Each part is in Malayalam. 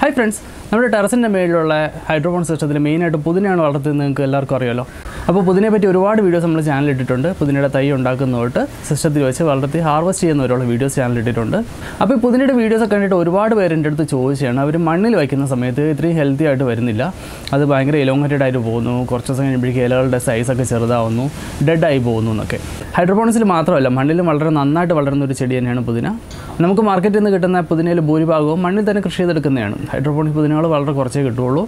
Hi friends, നമ്മുടെ ടെറസിൻ്റെ മേളിലുള്ള ഹൈഡ്രോപോൺ സിസ്റ്റത്തിൽ മെയിനായിട്ട് പുതിനയാണ് വളർത്തുന്നത് നിങ്ങൾക്ക് എല്ലാവർക്കും അറിയാമല്ലോ. അപ്പോൾ പുതിനയെ പറ്റി ഒരുപാട് വീഡിയോസ് നമ്മൾ ചാനലിൽ ഇട്ടിട്ടുണ്ട്. പുതിനയുടെ തൈ ഉണ്ടാക്കുന്ന തൊട്ട് സിസ്റ്റത്തിൽ വെച്ച് വളർത്തി ഹാർവസ്റ്റ് ചെയ്യുന്നവരുള്ള വീഡിയോസ് ചാനലിൽ ഇട്ടിട്ടുണ്ട്. അപ്പോൾ ഈ പുതിനയുടെ വീഡിയോസ് ഒക്കെ കണ്ടിട്ട് ഒരുപാട് പേര് എൻ്റെ അടുത്ത് ചോദിച്ചാണ് അവർ മണ്ണിൽ വയ്ക്കുന്ന സമയത്ത് ഇത്രയും ഹെൽത്തി ആയിട്ട് വരുന്നില്ല, അത് ഭയങ്കര എലോങ്ങേറ്റഡ് ആയിട്ട് പോകുന്നു, കുറച്ച് ദിവസം കഴിയുമ്പോഴേക്കും ഇലകളുടെ സൈസൊക്കെ ചെറുതാവുന്നു, ഡെഡായി പോകുന്നു എന്നൊക്കെ. ഹൈഡ്രോപോണിക്സിൽ മാത്രമല്ല മണ്ണിലും വളരെ നന്നായിട്ട് വളരുന്ന ഒരു ചെടി തന്നെയാണ് പുതിന. നമുക്ക് മാർക്കറ്റിൽ നിന്ന് കിട്ടുന്ന പുതിനയിൽ ഭൂരിഭാഗവും മണ്ണിൽ തന്നെ കൃഷി ചെയ്തെടുക്കുന്നതാണ്. ഹൈഡ്രോപോണിക് പുതിനകൾ വളരെ കുറച്ചേ കിട്ടുകയുള്ളൂ.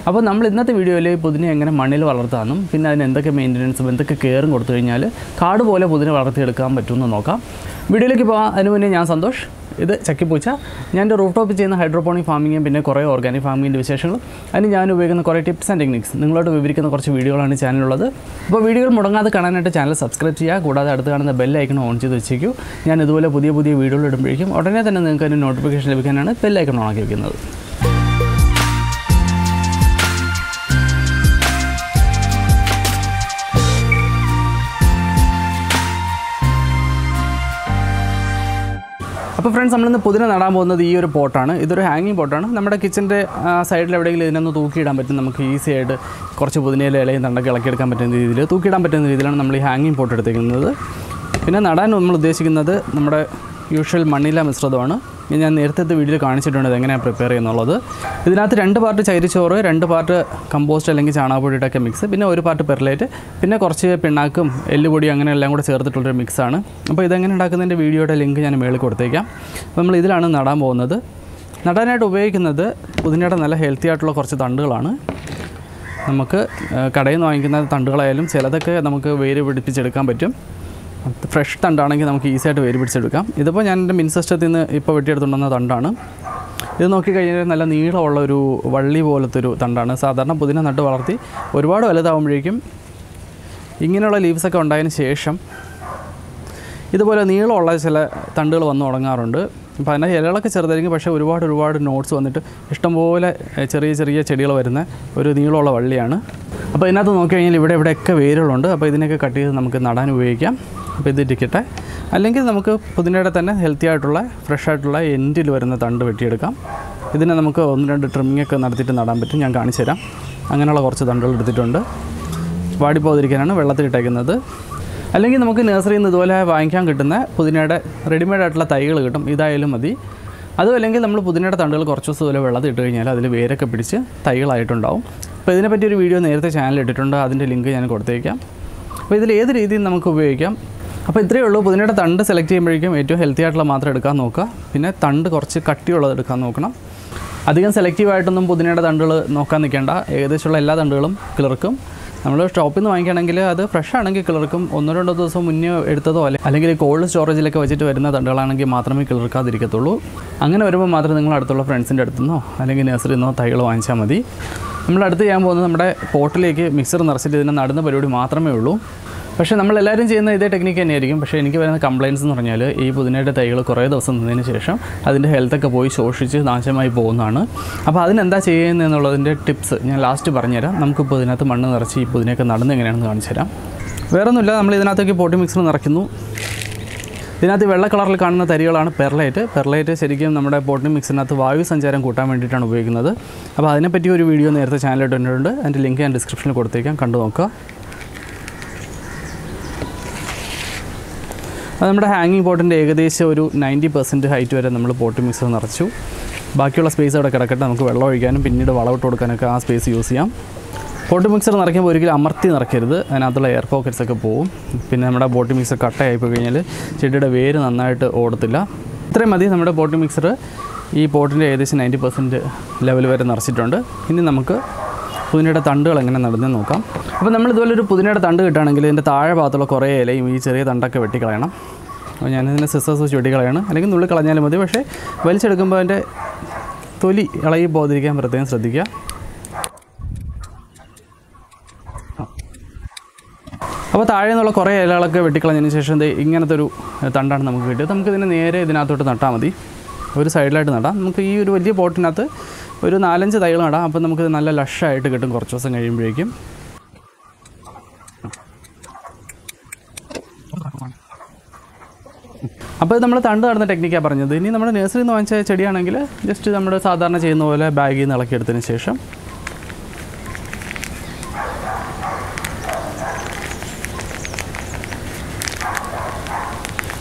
അപ്പോൾ നമ്മൾ ഇന്നത്തെ വീഡിയോയിൽ പുതിന എങ്ങനെ മണ്ണിൽ വളർത്താമെന്നും പിന്നെ അതിന് എന്തൊക്കെ മെയിൻ്റനൻസും എന്തൊക്കെ കെയറും കൊടുത്തു കഴിഞ്ഞാൽ കാട് പോലെ പുതിന വളർത്തിയെടുക്കാൻ പറ്റുമെന്ന് നോക്കാം. വീഡിയോയിലേക്ക് പോകാം. അതിന് മുന്നേ ഞാൻ സന്തോഷ്, ഇത് ചക്കിപ്പൂച്ച. ഞാൻ എൻ്റെ റൂഫ്ടോപ്പിൽ ചെയ്യുന്ന ഹൈഡ്രോപോണിക് ഫാമിങ്ങും പിന്നെ കുറേ ഓർഗാനിക് ഫാമിങ്ങിൻ്റെ വിശേഷങ്ങളും അതിന് ഞാൻ ഉപയോഗിക്കുന്ന കുറേ ടിപ്സ് ആൻഡ് ടെക്നിക്സ് നിങ്ങളോട് വിവരിക്കുന്ന കുറച്ച് വീഡിയോകളാണ് ചാനലുള്ളത്. അപ്പോൾ വീഡിയോകൾ മുടങ്ങാതെ കാണാനായിട്ട് ചാനൽ സബ്സ്ക്രൈബ് ചെയ്യുക. കൂടാതെ അടുത്ത് കാണുന്ന ബെൽ ഐക്കൺ ഓൺ ചെയ്ത് വെച്ചേക്കൂ. ഞാൻ ഇതുപോലെ പുതിയ വീഡിയോകൾ ഇടുമ്പോഴേക്കും ഉടനെ തന്നെ നിങ്ങൾക്ക് അതിന് നോട്ടിഫിക്കേഷൻ ലഭിക്കാനാണ് ബെൽ ഐക്കൺ ഓൺ ആക്കി വയ്ക്കുന്നത്. അപ്പോൾ ഫ്രണ്ട്സ്, നമ്മളിന്ന് പുതിന നടാൻ പോകുന്നത് ഈ ഒരു പോട്ടാണ്. ഇതൊരു ഹാങ്ങിങ് പോട്ടാണ്. നമ്മുടെ കിച്ചൻ്റെ സൈഡിൽ എവിടെയെങ്കിലും ഇതിനൊന്ന് തൂക്കിയിടാൻ പറ്റും. നമുക്ക് ഈസി ആയിട്ട് കുറച്ച് പുതിനയിലെ ഇലയും തണ്ടൊക്കെ ഇളക്കിയെടുക്കാൻ പറ്റുന്ന രീതിയിൽ തൂക്കിയിടാൻ പറ്റുന്ന രീതിയിലാണ് നമ്മൾ ഈ ഹാങ്ങിങ് പോട്ട് എടുത്തിരിക്കുന്നത്. പിന്നെ നടാൻ നമ്മൾ ഉദ്ദേശിക്കുന്നത് നമ്മുടെ യൂഷ്വൽ മണ്ണില മിശ്രിതമാണ്. ഞാൻ നേരത്തെ വീഡിയോയിൽ കാണിച്ചിട്ടുണ്ട് ഇതെങ്ങനെയാണ് പ്രിപ്പയർ ചെയ്യുന്നുള്ളത്. ഇതിനകത്ത് 2 പാർട്ട് ചകിരിച്ചോറ്, 2 പാർട്ട് കമ്പോസ്റ്റ് അല്ലെങ്കിൽ ചാണകപ്പൊടിയുടെയൊക്കെ മിക്സ്, പിന്നെ 1 പാർട്ട് പെർലൈറ്റ്, പിന്നെ കുറച്ച് പിണ്ണാക്കും എല്ലുപൊടി അങ്ങനെ എല്ലാം കൂടെ ചേർത്തിട്ടുള്ളൊരു മിക്സാണ്. അപ്പോൾ ഇതെങ്ങനെ ഉണ്ടാക്കുന്നതിൻ്റെ വീഡിയോയുടെ ലിങ്ക് ഞാൻ മേളിൽ കൊടുത്തേക്കാം. അപ്പോൾ നമ്മൾ ഇതിലാണ് നടാൻ പോകുന്നത്. നടാനായിട്ട് ഉപയോഗിക്കുന്നത് പുതിനയുടെ നല്ല ഹെൽത്തി ആയിട്ടുള്ള കുറച്ച് തണ്ടുകളാണ്. നമുക്ക് കടയിൽ നിന്ന് വാങ്ങിക്കുന്ന തണ്ടുകളായാലും ചിലതൊക്കെ നമുക്ക് വേര് പിടിപ്പിച്ചെടുക്കാൻ പറ്റും. ഫ്രഷ് തണ്ടാണെങ്കിൽ നമുക്ക് ഈസി ആയിട്ട് വേര് പിടിച്ചെടുക്കാം. ഇതിപ്പോൾ ഞാൻ എൻ്റെ മിൻ സിസ്റ്റത്തിൽ നിന്ന് ഇപ്പോൾ വെട്ടിയെടുത്തുകൊണ്ടുവന്ന തണ്ടാണ്. ഇത് നോക്കിക്കഴിഞ്ഞാൽ നല്ല നീളമുള്ള ഒരു വള്ളി പോലത്തെ ഒരു തണ്ടാണ്. സാധാരണ പുതിന നട്ട് വളർത്തി ഒരുപാട് വലുതാവുമ്പോഴേക്കും ഇങ്ങനെയുള്ള ലീവ്സൊക്കെ ഉണ്ടായതിന് ശേഷം ഇതുപോലെ നീളമുള്ള ചില തണ്ടുകൾ വന്ന് തുടങ്ങാറുണ്ട്. അപ്പോൾ അതിൻ്റെ ഇലകളൊക്കെ ചെറുതായിരിക്കും, പക്ഷേ ഒരുപാട് നോട്ട്സ് വന്നിട്ട് ഇഷ്ടംപോലെ ചെറിയ ചെടികൾ വരുന്ന ഒരു നീളമുള്ള വള്ളിയാണ്. അപ്പോൾ ഇതിനകത്ത് നോക്കിക്കഴിഞ്ഞാൽ ഇവിടെയൊക്കെ വേരുകളുണ്ട്. അപ്പോൾ ഇതിനൊക്കെ കട്ട് ചെയ്ത് നമുക്ക് നടാൻ ഉപയോഗിക്കാം. അപ്പോൾ ഇതിരിക്കട്ടെ. അല്ലെങ്കിൽ നമുക്ക് പുതിനയുടെ തന്നെ ഹെൽത്തി ആയിട്ടുള്ള ഫ്രഷ് ആയിട്ടുള്ള എൻഡിൽ വരുന്ന തണ്ട് വെട്ടിയെടുക്കാം. ഇതിനെ നമുക്ക് 1-2 ട്രിമ്മിങ്ങൊക്കെ നടത്തിയിട്ട് നടാൻ പറ്റും. ഞാൻ കാണിച്ചു തരാം. അങ്ങനെയുള്ള കുറച്ച് തണ്ടുകൾ എടുത്തിട്ടുണ്ട്. വാടിപ്പോതിരിക്കാനാണ് വെള്ളത്തിലിട്ടേക്കുന്നത്. അല്ലെങ്കിൽ നമുക്ക് നഴ്സറിയിൽ നിന്ന് ഇതുപോലെ വാങ്ങിക്കാൻ കിട്ടുന്ന പുതിനയുടെ റെഡിമെയ്ഡ് ആയിട്ടുള്ള തൈകൾ കിട്ടും, ഇതായാലും മതി. അതും അല്ലെങ്കിൽ നമ്മൾ പുതിനയുടെ തണ്ടുകൾ കുറച്ച് ദിവസം ഇതുപോലെ വെള്ളത്തിൽ ഇട്ട് കഴിഞ്ഞാൽ അതിൽ വേരൊക്കെ പിടിച്ച് തൈകളായിട്ടുണ്ടാവും. അപ്പോൾ ഇതിനെപ്പറ്റി ഒരു വീഡിയോ നേരത്തെ ചാനലിൽ ഇട്ടിട്ടുണ്ട്, അതിൻ്റെ ലിങ്ക് ഞാൻ കൊടുത്തേക്കാം. അപ്പോൾ ഇതിൽ ഏത് രീതിയിൽ നമുക്ക് ഉപയോഗിക്കാം. അപ്പോൾ ഇത്രയേ ഉള്ളൂ. പുതിനയുടെ തണ്ട് സെലക്ട് ചെയ്യുമ്പോഴേക്കും ഏറ്റവും ഹെൽത്തി ആയിട്ടുള്ള മാത്രം എടുക്കാൻ നോക്കുക. പിന്നെ തണ്ട് കുറച്ച് കട്ടിയുള്ളത് എടുക്കാൻ നോക്കണം. അധികം സെലക്റ്റീവായിട്ടൊന്നും പുതിനയുടെ തണ്ടുകൾ നോക്കാൻ നിൽക്കേണ്ട. ഏകദേശമുള്ള എല്ലാ തണ്ടുകളും കിളിർക്കും. നമ്മൾ ഷോപ്പിൽ നിന്ന് വാങ്ങിക്കുകയാണെങ്കിൽ അത് ഫ്രഷ് ആണെങ്കിൽ കിളിർക്കും. 1-2 ദിവസം മുന്നേ എടുത്തതോ അല്ലെങ്കിൽ കോൾഡ് സ്റ്റോറേജിലൊക്കെ വെച്ചിട്ട് വരുന്ന തണ്ടുകളാണെങ്കിൽ മാത്രമേ കിളിർക്കാതിരിക്കത്തുള്ളൂ. അങ്ങനെ വരുമ്പോൾ മാത്രം നിങ്ങൾ അടുത്തുള്ള ഫ്രണ്ട്സിൻ്റെ അടുത്തുനിന്നോ അല്ലെങ്കിൽ നഴ്സറിയിൽ നിന്നോ തൈകൾ വാങ്ങിച്ചാൽ മതി. നമ്മളടുത്ത് ചെയ്യാൻ പോകുന്നത് നമ്മുടെ പോട്ടിലേക്ക് മിക്സർ നിറച്ചിട്ട് ഇതിനെ നടുന്ന പരിപാടി മാത്രമേ ഉള്ളൂ. പക്ഷേ നമ്മളെല്ലാവരും ചെയ്യുന്ന ഇതേ ടെക്നിക്ക് തന്നെയായിരിക്കും. പക്ഷേ എനിക്ക് വരുന്ന കംപ്ലയിൻസ് എന്ന് പറഞ്ഞാൽ ഈ പുതിനയുടെ തൈകൾ കുറേ ദിവസം നിന്നതിന് ശേഷം അതിൻ്റെ ഹെൽത്തൊക്കെ പോയി ശോഷിച്ച് നാശമായി പോകുന്നതാണ്. അപ്പോൾ അതിനെന്താ ചെയ്യുന്നതെന്നുള്ളതിൻ്റെ ടിപ്സ് ഞാൻ ലാസ്റ്റ് പറഞ്ഞുതരാം. നമുക്കിപ്പോൾ ഇതിനകത്ത് മണ്ണ് നിറച്ച് ഈ പുതിനയൊക്കെ നടുന്നത് എങ്ങനെയാണെന്ന് കാണിച്ചു തരാം. വേറൊന്നുമില്ല, നമ്മൾ ഇതിനകത്തേക്ക് പോട്ടി മിക്സർ നിറയ്ക്കുന്നു. ഇതിനകത്ത് വെള്ള കളറിൽ കാണുന്ന തരികളാണ് പെർലൈറ്റ് ശരിക്കും നമ്മുടെ പോട്ടി മിക്സിനകത്ത് വായു സഞ്ചാരം കൂട്ടാൻ വേണ്ടിയിട്ടാണ് ഉപയോഗിക്കുന്നത്. അപ്പോൾ അതിനെപ്പറ്റി ഒരു വീഡിയോ നേരത്തെ ചാനലിട്ടുണ്ട്, അതിൻ്റെ ലിങ്ക് ഞാൻ ഡിസ്ക്രിപ്ഷനിൽ കൊടുത്തേക്കാം, കണ്ടു നോക്കുക. അത് നമ്മുടെ ഹാങ്ങിങ് പോട്ടിൻ്റെ ഏകദേശം ഒരു 90% ഹൈറ്റ് വരെ നമ്മൾ പോട്ട് മിക്സർ നിറച്ചു. ബാക്കിയുള്ള സ്പേസ് അവിടെ കിടക്കട്ടെ. നമുക്ക് വെള്ളം ഒഴിക്കാനും പിന്നീട് വളമിട്ട് കൊടുക്കാനൊക്കെ ആ സ്പേസ് യൂസ് ചെയ്യാം. പോട്ട് മിക്സർ നിറയ്ക്കുമ്പോൾ ഒരിക്കലും അമർത്തി നിറയ്ക്കരുത്, അതിനകത്തുള്ള എയർ പോക്കറ്റ്സൊക്കെ പോവും. പിന്നെ നമ്മുടെ പോട്ട് മിക്സർ കട്ടയായിപ്പോയി കഴിഞ്ഞാൽ ചെടിയുടെ വേര് നന്നായിട്ട് ഓടത്തില്ല. ഇത്രയും മതി. നമ്മുടെ പോട്ട് മിക്സർ ഈ പോട്ടിൻ്റെ ഏകദേശം 90% ലെവൽ വരെ നിറച്ചിട്ടുണ്ട്. ഇനി നമുക്ക് പുതിനയുടെ തണ്ടുകൾ എങ്ങനെ നടുന്നതെന്ന് നോക്കാം. അപ്പോൾ നമ്മൾ ഇതുപോലെ ഒരു പുതിനയുടെ തണ്ട് കിട്ടുകയാണെങ്കിൽ ഇതിൻ്റെ താഴെ ഭാഗത്തുള്ള കുറേ ഇലയും ഈ ചെറിയ തണ്ടൊക്കെ വെട്ടിക്കളയണം. അപ്പോൾ ഞാനിതിനെ സിസേഴ്സ് വെച്ച് വെട്ടിക്കളയണം, അല്ലെങ്കിൽ നുള്ളി കളഞ്ഞാലും മതി. പക്ഷേ വലിച്ചെടുക്കുമ്പോൾ അതിൻ്റെ തൊലി ഇളകി പോകാതിരിക്കാൻ പ്രത്യേകം ശ്രദ്ധിക്കുക. അപ്പോൾ താഴെ നിന്നുള്ള കുറേ ഇലകളൊക്കെ വെട്ടിക്കളഞ്ഞതിന് ശേഷം ഇങ്ങനത്തെ ഒരു തണ്ടാണ് നമുക്ക് കിട്ടിയത്. നമുക്കിതിനെ നേരെ ഇതിനകത്തോട്ട് നട്ടാൽ മതി. ഒരു സൈഡിലായിട്ട് നടാം. നമുക്ക് ഈ ഒരു വലിയ പോട്ടിനകത്ത് ഒരു 4-5 തൈകൾ നടാം. അപ്പോൾ നമുക്കിത് നല്ല ലഷായിട്ട് കിട്ടും കുറച്ച് ദിവസം കഴിയുമ്പോഴേക്കും. അപ്പോൾ ഇത് നമ്മൾ തണ്ട് നടുന്ന ടെക്നിക്കാണ് പറഞ്ഞത്. ഇനി നമ്മുടെ നഴ്സറിയിൽ നിന്ന് വാങ്ങിച്ച ചെടിയാണെങ്കിൽ ജസ്റ്റ് നമ്മൾ സാധാരണ ചെയ്യുന്ന പോലെ ബാഗിൽ നിന്ന് ഇളക്കിയെടുത്തതിന് ശേഷം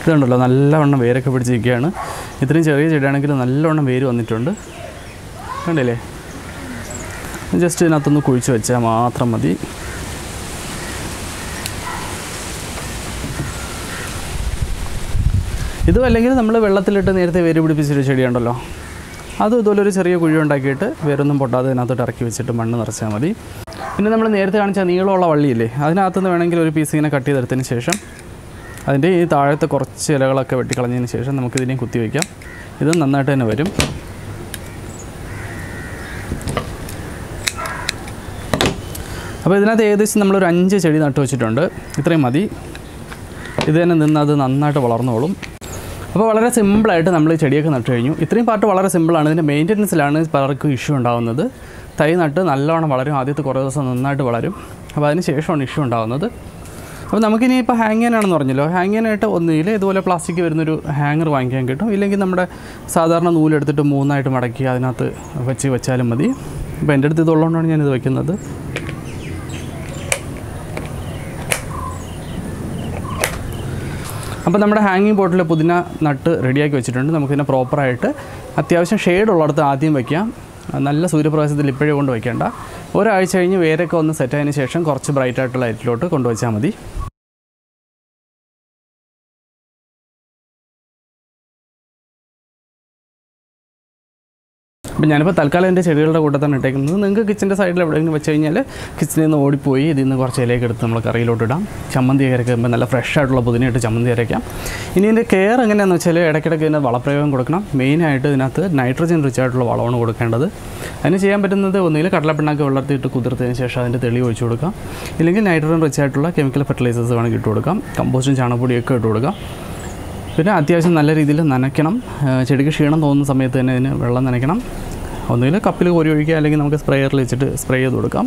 ഇതുണ്ടല്ലോ നല്ലവണ്ണം വേരൊക്കെ പിടിച്ചിരിക്കുകയാണ്. ഇത്രയും ചെറിയ ചെടിയാണെങ്കിൽ നല്ലവണ്ണം വേര് വന്നിട്ടുണ്ട്, കണ്ടില്ലേ? ജസ്റ്റ് ഇതിനകത്തൊന്ന് കുഴിച്ച് വെച്ചാൽ മാത്രം മതി. ഇതും അല്ലെങ്കിൽ നമ്മൾ വെള്ളത്തിലിട്ട് നേരത്തെ വേര് പിടിപ്പിച്ചൊരു ചെടിയുണ്ടല്ലോ, അതും ഇതുപോലെ ഒരു ചെറിയ കുഴി ഉണ്ടാക്കിയിട്ട് വേരൊന്നും പൊട്ടാതെ ഇതിനകത്തോട്ട് ഇറക്കി വെച്ചിട്ട് മണ്ണ് നിറച്ചാൽ മതി. പിന്നെ നമ്മൾ നേരത്തെ കാണിച്ച നീളമുള്ള വള്ളിയില്ലേ, അതിനകത്തുനിന്ന് വേണമെങ്കിൽ ഒരു പീസ് ഇങ്ങനെ കട്ട് ചെയ്തെടുത്തതിന് ശേഷം അതിൻ്റെ ഈ താഴത്തെ കുറച്ച് ഇലകളൊക്കെ വെട്ടിക്കളഞ്ഞതിന് ശേഷം നമുക്കിതിനെയും കുത്തി വയ്ക്കാം. ഇത് നന്നായിട്ട് തന്നെ വരും. അപ്പോൾ ഇതിനകത്ത് ഏകദേശം നമ്മളൊരു 5 ചെടി നട്ട് വെച്ചിട്ടുണ്ട്. ഇത്രയും മതി. ഇത് തന്നെ നിന്ന് അത് നന്നായിട്ട് വളർന്നോളും. അപ്പോൾ വളരെ സിമ്പിളായിട്ട് നമ്മൾ ഈ ചെടിയൊക്കെ നട്ട് കഴിഞ്ഞു. ഇത്രയും പാർട്ട് വളരെ സിമ്പിളാണ്. ഇതിൻ്റെ മെയിൻ്റനൻസിലാണ് പലർക്കും ഇഷ്യൂ ഉണ്ടാകുന്നത്. തൈ നട്ട് നല്ലവണ്ണം വളരും, ആദ്യത്തെ കുറേ ദിവസം നന്നായിട്ട് വളരും. അപ്പോൾ അതിന് ശേഷമാണ് ഇഷ്യൂ ഉണ്ടാകുന്നത്. അപ്പോൾ നമുക്കിനി ഇപ്പോൾ ഹാങ് ചെയ്യാനാണെന്ന് പറഞ്ഞല്ലോ, ഹാങ് ചെയ്യാനായിട്ട് ഒന്നുകിൽ ഇതുപോലെ പ്ലാസ്റ്റിക് വരുന്നൊരു ഹാങ്ങർ വാങ്ങിക്കാൻ കിട്ടും, ഇല്ലെങ്കിൽ നമ്മുടെ സാധാരണ നൂലെടുത്തിട്ട് 3ആയിട്ട് മടക്കി അതിനകത്ത് വെച്ചാലും മതി. അപ്പോൾ എൻ്റെ അടുത്ത് ഇതുള്ളതുകൊണ്ടാണ് ഞാനിത് വയ്ക്കുന്നത്. അപ്പോൾ നമ്മുടെ ഹാങ്ങിങ് പോട്ടിൽ പുതിന നട്ട് റെഡിയാക്കി വെച്ചിട്ടുണ്ട്. നമുക്കിതിനെ പ്രോപ്പറായിട്ട് അത്യാവശ്യം ഷെയ്ഡ് ഉള്ളിടത്ത് ആദ്യം വയ്ക്കാം. നല്ല സൂര്യപ്രകാശത്തിൽ ഇപ്പോഴേ കൊണ്ട് വയ്ക്കേണ്ട. ഒരാഴ്ച കഴിഞ്ഞ് വേരൊക്കെ ഒന്ന് സെറ്റായതിന് ശേഷം കുറച്ച് ബ്രൈറ്റായിട്ടുള്ള ലൈറ്റിലോട്ട് കൊണ്ടുവച്ചാൽ മതി. അപ്പോൾ ഞാനിപ്പോൾ തൽക്കാലം എൻ്റെ ചെടികളുടെ കൂട്ടത്താണ് ഇട്ടേക്കുന്നത്. നിങ്ങൾക്ക് കിച്ചൻ്റെ സൈഡിൽ എവിടെയെങ്കിലും വെച്ച് കഴിഞ്ഞാൽ കിച്ചണിൽ നിന്ന് ഓടിപ്പോയി ഇതിൽ നിന്ന് കുറച്ച് ഇലയൊക്കെ എടുത്ത് നമ്മൾ കറിയിലോട്ട് ഇടാം. ചമ്മന്തി അരയ്ക്കുമ്പോൾ നല്ല ഫ്രഷ് ആയിട്ടുള്ള പുതിനയായിട്ട് ചമ്മന്തി അരയ്ക്കാം. ഇനി ഇതിൻ്റെ കെയർ എങ്ങനെയാണെന്ന് വെച്ചാൽ ഇടയ്ക്കിടയ്ക്ക് ഇതിന് വളപ്രയോഗം കൊടുക്കണം. മെയിനായിട്ട് ഇതിനകത്ത് നൈട്രജൻ റിച്ച് ആയിട്ടുള്ള വളമാണ് കൊടുക്കേണ്ടത്. അതിന് ചെയ്യാൻ പറ്റുന്നത് ഒന്നുകിൽ കടലപ്പിണ്ണാക്ക് വെള്ളത്തിയിട്ട് കുതിർത്തതിന് ശേഷം അതിൻ്റെ തെളി ഒഴിച്ചു കൊടുക്കാം, ഇല്ലെങ്കിൽ നൈട്രജൻ റിച്ച് ആയിട്ടുള്ള കെമിക്കൽ ഫെർട്ടിലൈസേഴ്സ് വേണമെങ്കിൽ ഇട്ട് കൊടുക്കാം. കമ്പോസ്റ്റും ചാണകപ്പൊടിയൊക്കെ ഇട്ട് കൊടുക്കാം. പിന്നെ അത്യാവശ്യം നല്ല രീതിയിൽ നനയ്ക്കണം. ചെടിക്ക് ക്ഷീണം തോന്നുന്ന സമയത്ത് തന്നെ ഇതിന് വെള്ളം നനയ്ക്കണം. ഒന്നുകിൽ കപ്പിൽ കോരി ഒഴിക്കുക, അല്ലെങ്കിൽ നമുക്ക് സ്പ്രേയറിൽ വെച്ചിട്ട് സ്പ്രേ ചെയ്ത് കൊടുക്കാം.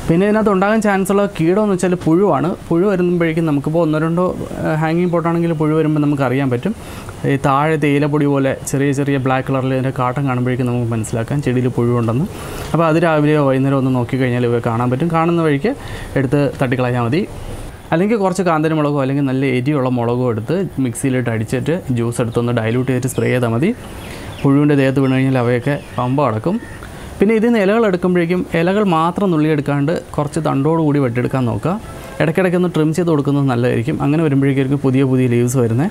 പിന്നെ ഇതിനകത്ത് ഉണ്ടാകാൻ ചാൻസ് ഉള്ള കീടമെന്ന് വെച്ചാൽ പുഴുവാണ്. പുഴു വരുമ്പോഴേക്കും നമുക്കിപ്പോൾ 1-2 ഹാങ്ങിങ് പോട്ടാണെങ്കിൽ പുഴു വരുമ്പോൾ നമുക്ക് അറിയാൻ പറ്റും. ഈ താഴെ തേയിലപ്പൊടി പോലെ ചെറിയ ചെറിയ ബ്ലാക്ക് കളറിൽ ഇതിൻ്റെ കാട്ടം കാണുമ്പോഴേക്കും നമുക്ക് മനസ്സിലാക്കാം ചെടിയിൽ പുഴുവുണ്ടെന്ന്. അപ്പോൾ അത് രാവിലെയോ വൈകുന്നേരം ഒന്ന് നോക്കിക്കഴിഞ്ഞാൽ ഇവ കാണാൻ പറ്റും. കാണുന്ന വഴിക്ക് എടുത്ത് തട്ടിക്കളയാൽ മതി. അല്ലെങ്കിൽ കുറച്ച് കാന്താരി മുളകോ അല്ലെങ്കിൽ നല്ല എരിയുള്ള മുളകോ എടുത്ത് മിക്സിയിലിട്ട് അടിച്ചിട്ട് ജ്യൂസ് എടുത്തൊന്ന് ഡൈല്യൂട്ട് ചെയ്തിട്ട് സ്പ്രേ ചെയ്താൽ മതി. പുഴുവിൻ്റെ ദേഹത്ത് വീണ് കഴിഞ്ഞാൽ അവയൊക്കെ പമ്പ അടക്കും. പിന്നെ ഇതിൽ നിന്ന് ഇലകൾ എടുക്കുമ്പോഴേക്കും ഇലകൾ മാത്രം നുള്ളിയെടുക്കാണ്ട് കുറച്ച് തണ്ടോടുകൂടി വെട്ടിയെടുക്കാൻ നോക്കുക. ഇടയ്ക്കിടയ്ക്ക് ഒന്ന് ട്രിം ചെയ്ത് കൊടുക്കുന്നത് നല്ലതായിരിക്കും. അങ്ങനെ വരുമ്പോഴേക്കും പുതിയ ലീവ്സ് വരുന്നത്.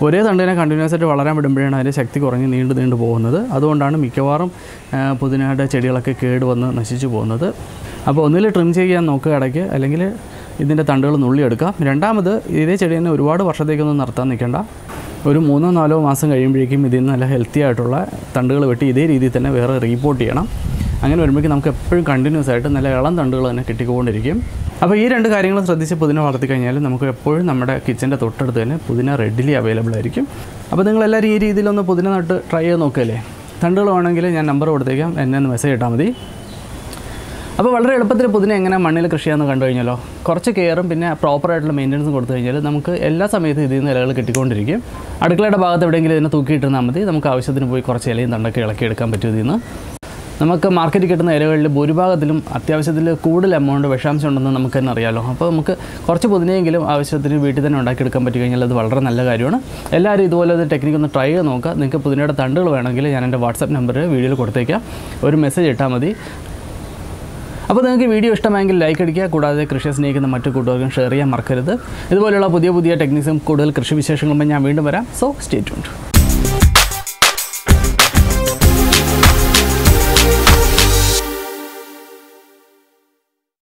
ഒരേ തണ്ടിനെ കണ്ടിന്യൂസ് ആയിട്ട് വളരാൻ വിടുമ്പോഴാണ് അതിൻ്റെ ശക്തി കുറഞ്ഞ് നീണ്ടു പോകുന്നത്. അതുകൊണ്ടാണ് മിക്കവാറും പുതിനയുടെ ചെടികളൊക്കെ കേടുവന്ന് നശിച്ചു പോകുന്നത്. അപ്പോൾ ഒന്നിൽ ട്രിം ചെയ്യാൻ നോക്കുക ഇടയ്ക്ക്, അല്ലെങ്കിൽ ഇതിൻ്റെ തണ്ടുകൾ നുള്ളിയെടുക്കാം. രണ്ടാമത് ഇതേ ചെടി തന്നെ ഒരുപാട് വർഷത്തേക്കൊന്നും നിർത്താൻ നിൽക്കേണ്ട. ഒരു 3-4 മാസം കഴിയുമ്പോഴേക്കും ഇതിൽ നിന്ന് നല്ല ഹെൽത്തി ആയിട്ടുള്ള തണ്ടുകൾ വെട്ടി ഇതേ രീതിയിൽ തന്നെ വേറെ റീപോർട്ട് ചെയ്യണം. അങ്ങനെ വരുമ്പോഴേക്കും നമുക്ക് എപ്പോഴും കണ്ടിന്യൂസ് ആയിട്ട് നല്ല ഇളം തണ്ടുകൾ തന്നെ കിട്ടിക്കൊണ്ടിരിക്കും. അപ്പോൾ ഈ 2 കാര്യങ്ങൾ ശ്രദ്ധിച്ച് പുതിന വളർത്തി കഴിഞ്ഞാൽ നമുക്ക് എപ്പോഴും നമ്മുടെ കിച്ചൻ്റെ തൊട്ടടുത്ത് തന്നെ പുതിന റെഡിലി അവൈലബിൾ ആയിരിക്കും. അപ്പോൾ നിങ്ങളെല്ലാവരും ഈ രീതിയിലൊന്ന് പുതിന നട്ട് ട്രൈ ചെയ്ത് നോക്കുകയല്ലേ. തണ്ടുകൾ വേണമെങ്കിൽ ഞാൻ നമ്പർ കൊടുത്തേക്കാം, എന്നെ ഒന്ന് മെസ്സേജ് ഇട്ടാൽ മതി. അപ്പോൾ വളരെ എളുപ്പത്തിൽ പുതിന എങ്ങനെ മണ്ണിൽ കൃഷി ചെയ്യാമെന്ന് കണ്ടു കഴിഞ്ഞാലോ, കുറച്ച് കെയറും പിന്നെ പ്രോപ്പറായിട്ടുള്ള മെയിൻ്റനൻസും കൊടുത്തു കഴിഞ്ഞാൽ നമുക്ക് എല്ലാ സമയത്തും ഇതിൽ നിന്ന് ഇലകൾ കിട്ടിക്കൊണ്ടിരിക്കും. അടുക്കളയുടെ ഭാഗത്ത് എവിടെയെങ്കിലും ഇതിനെ തൂക്കിയിട്ടിരുന്നാൽ മതി. നമുക്ക് ആവശ്യത്തിന് പോയി കുറച്ച് ഇലയും തണ്ടൊക്കെ ഇളക്കിയെടുക്കാൻ പറ്റും. ഇതിൽ നിന്ന് നമുക്ക് മാർക്കറ്റിൽ കിട്ടുന്ന ഇലകളിൽ ഭൂരിഭാഗത്തിലും അത്യാവശ്യത്തിൽ കൂടുതൽ എമൗണ്ട് വിഷാംശം ഉണ്ടെന്ന് നമുക്ക് തന്നെ അറിയാമല്ലോ. അപ്പോൾ നമുക്ക് കുറച്ച് പുതിനയെങ്കിലും ആവശ്യത്തിന് വീട്ടിൽ തന്നെ ഉണ്ടാക്കിയെടുക്കാൻ പറ്റി കഴിഞ്ഞാൽ അത് വളരെ നല്ല കാര്യമാണ്. എല്ലാവരും ഇതുപോലെ ഒരു ടെക്നിക്ക് ഒന്ന് ട്രൈ ചെയ്ത് നോക്കുക. നിങ്ങൾക്ക് പുതിനയുടെ തണ്ടുകൾ വേണമെങ്കിൽ ഞാൻ എൻ്റെ വാട്സാപ്പ് നമ്പർ വീഡിയോയിൽ കൊടുത്തേക്കാം, ഒരു മെസ്സേജ് ഇട്ടാൽ മതി. അപ്പോൾ നിങ്ങൾക്ക് വീഡിയോ ഇഷ്ടമായെങ്കിൽ ലൈക്ക് അടിക്കുക. കൂടാതെ കൃഷിയെ സ്നേഹിക്കുന്ന മറ്റു കൂട്ടുകാർക്കും ഷെയർ ചെയ്യാൻ മറക്കരുത്. ഇതുപോലെയുള്ള പുതിയ ടെക്നിക്സും കൂടുതൽ കൃഷി വിശേഷങ്ങളുമായി ഞാൻ വീണ്ടും വരാം. So stay tuned.